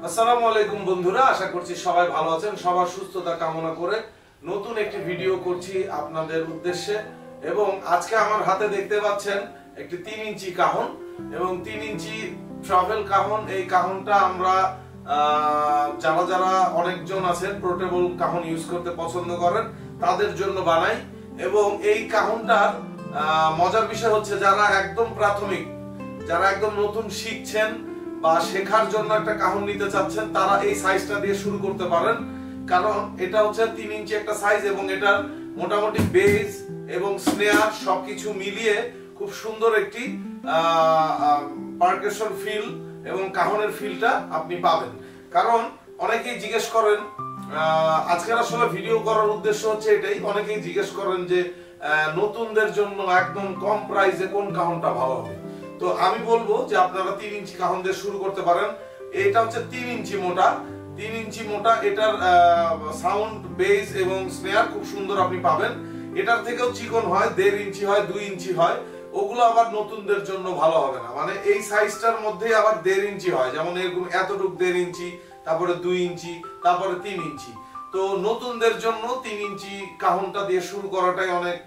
আসসালামু আলাইকুম বন্ধুরা, আশা করছি সবাই ভালো আছেন। সবার সুস্থতা কামনা করে নতুন একটি ভিডিও করছি আপনাদের উদ্দেশ্যে। এবং আজকে আমার হাতে দেখতে পাচ্ছেন একটি 3 ইঞ্চি কাহন এবং 3 ইঞ্চি ট্রাভেল কাহন। এই কাহনটা আমরা যারা যারা অনেকজন আছেন পোর্টেবল কাহন ইউজ করতে পছন্দ করেন তাদের জন্য বানাই। এবং এই কাহনটার মজার বিষয় হচ্ছে যারা একদম প্রাথমিক, যারা একদম নতুন শিখছেন বা শেখার জন্য একটা কাহন নিতে চাচ্ছেন তারা এই সাইজটা দিয়ে শুরু করতে পারেন। কারণ এটা হচ্ছে 3 ইঞ্চি একটা সাইজ এবং এটার মোটামুটি বেস এবং স্নেয়ার সবকিছু মিলিয়ে খুব সুন্দর একটি পারকাশন ফিল এবং কাহনের ফিলটা আপনি পাবেন। কারণ অনেকেই জিজ্ঞেস করেন, আজকের আসলে ভিডিও করার উদ্দেশ্য হচ্ছে এটাই, অনেকেই জিজ্ঞেস করেন যে নতুনদের জন্য একদম কম প্রাইসে কোন কাহনটা ভালো হবে। তো আমি বলবো যে আপনারা 3 ইঞ্চি কাহন দিয়ে শুরু করতে পারেন। এটা হচ্ছে 3 ইঞ্চি মোটা, 3 ইঞ্চি মোটা। এটার সাউন্ড, বেস এবং স্নেয়ার খুব সুন্দর আপনি পাবেন। এটার থেকেও চিকন হয়, 1.5 ইঞ্চি হয়, 2 ইঞ্চি হয়। ওগুলো আবার নতুনদের জন্য ভালো হবে না। মানে এই সাইজটার মধ্যে আবার 1.5 ইঞ্চি হয়, যেমন এরকম এতটুক 1.5 ইঞ্চি, তারপরে 2 ইঞ্চি, তারপরে 3 ইঞ্চি। তো নতুনদের জন্য 3 ইঞ্চি কাহনটা দিয়ে শুরু করাটাই অনেক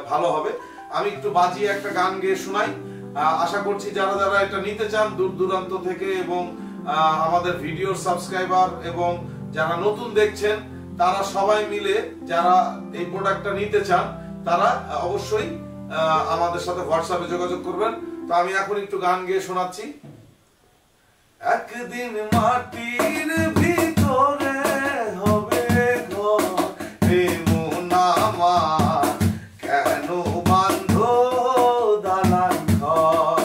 ভালো হবে। আমি একটু বাজিয়ে একটা গান গেয়ে শোনাই। আশা করছি যারা যারা এটা নিতে চান দূর দূরান্ত থেকে এবং আমাদের ভিডিওর সাবস্ক্রাইবার এবং যারা নতুন দেখছেন তারা সবাই মিলে যারা এই প্রোডাক্টটা নিতে চান তারা অবশ্যই আমাদের সাথে হোয়াটসঅ্যাপে যোগাযোগ করবেন। তো আমি এখন একটু গান গেয়ে শোনাচ্ছি। একদিন মাটির ভিতরে হবে ঘর, এমন আমার কেন বাঁধো দালান ঘর,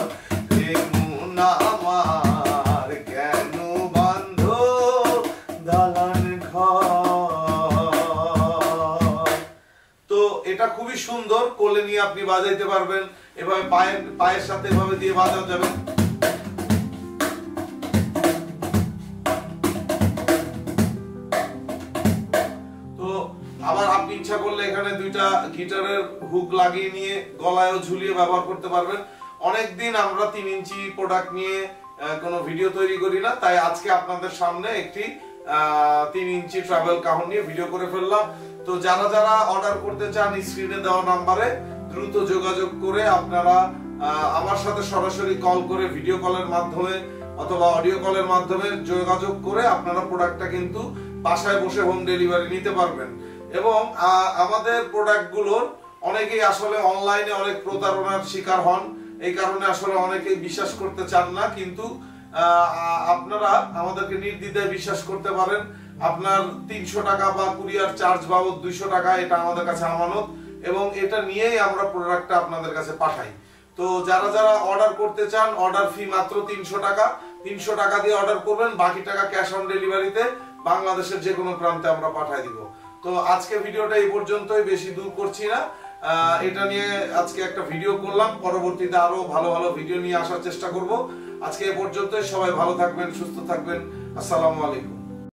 এমন আমার কেন বাঁধো দালান ঘর। তো এটা খুবই সুন্দর, কোলে নিয়ে আপনি বাজাইতে পারবেন, এভাবে পায়ের সাথে এভাবে দিয়ে বাজানো যাবে। আবার আপনি ইচ্ছা করলে এখানে দুইটা গিটারের হুক লাগিয়ে নিয়ে গলায়ও ঝুলিয়ে ব্যবহার করতে পারবেন। অনেকদিন আমরা 3 ইঞ্চি প্রোডাক্ট নিয়ে কোনো ভিডিও তৈরি করি না, তাই আজকে আপনাদের সামনে একটি 3 ইঞ্চি ট্রাভেল কাহন নিয়ে ভিডিও করে ফেললাম। তো যারা যারা অর্ডার করতে চান স্ক্রিনে দেওয়া নাম্বারে দ্রুত যোগাযোগ করে আপনারা আমার সাথে সরাসরি কল করে, ভিডিও কলের মাধ্যমে অথবা অডিও কলের মাধ্যমে যোগাযোগ করে আপনারা প্রোডাক্টটা কিন্তু বাসায় বসে হোম ডেলিভারি নিতে পারবেন। এবং আমাদের প্রোডাক্টগুলোর অনেকেই আসলে অনলাইনে অনেক প্রতারণার শিকার হন, এই কারণে আসলে অনেকেই বিশ্বাস করতে চান না। কিন্তু আপনারা আমাদেরকে নির্দ্বিধায় বিশ্বাস করতে পারেন। আপনার 300 টাকা বা কুরিয়ার চার্জ বাবদ 200 টাকা, এটা আমাদের কাছে আমানত এবং এটা নিয়েই আমরা প্রোডাক্টটা আপনাদের কাছে পাঠাই। তো যারা যারা অর্ডার করতে চান, অর্ডার ফি মাত্র 300 টাকা। 300 টাকা দিয়ে অর্ডার করবেন, বাকি টাকা ক্যাশ অন ডেলিভারিতে বাংলাদেশের যে কোনো প্রান্তে আমরা পাঠিয়ে দিব। তো আজকে ভিডিওটা এই পর্যন্তই, বেশি দূর করছি না। এটা নিয়ে আজকে একটা ভিডিও করলাম, পরবর্তীতে আরো ভালো ভালো ভিডিও নিয়ে আসার চেষ্টা করব। আজকে এই পর্যন্তই, সবাই ভালো থাকবেন, সুস্থ থাকবেন। আসসালামু আলাইকুম।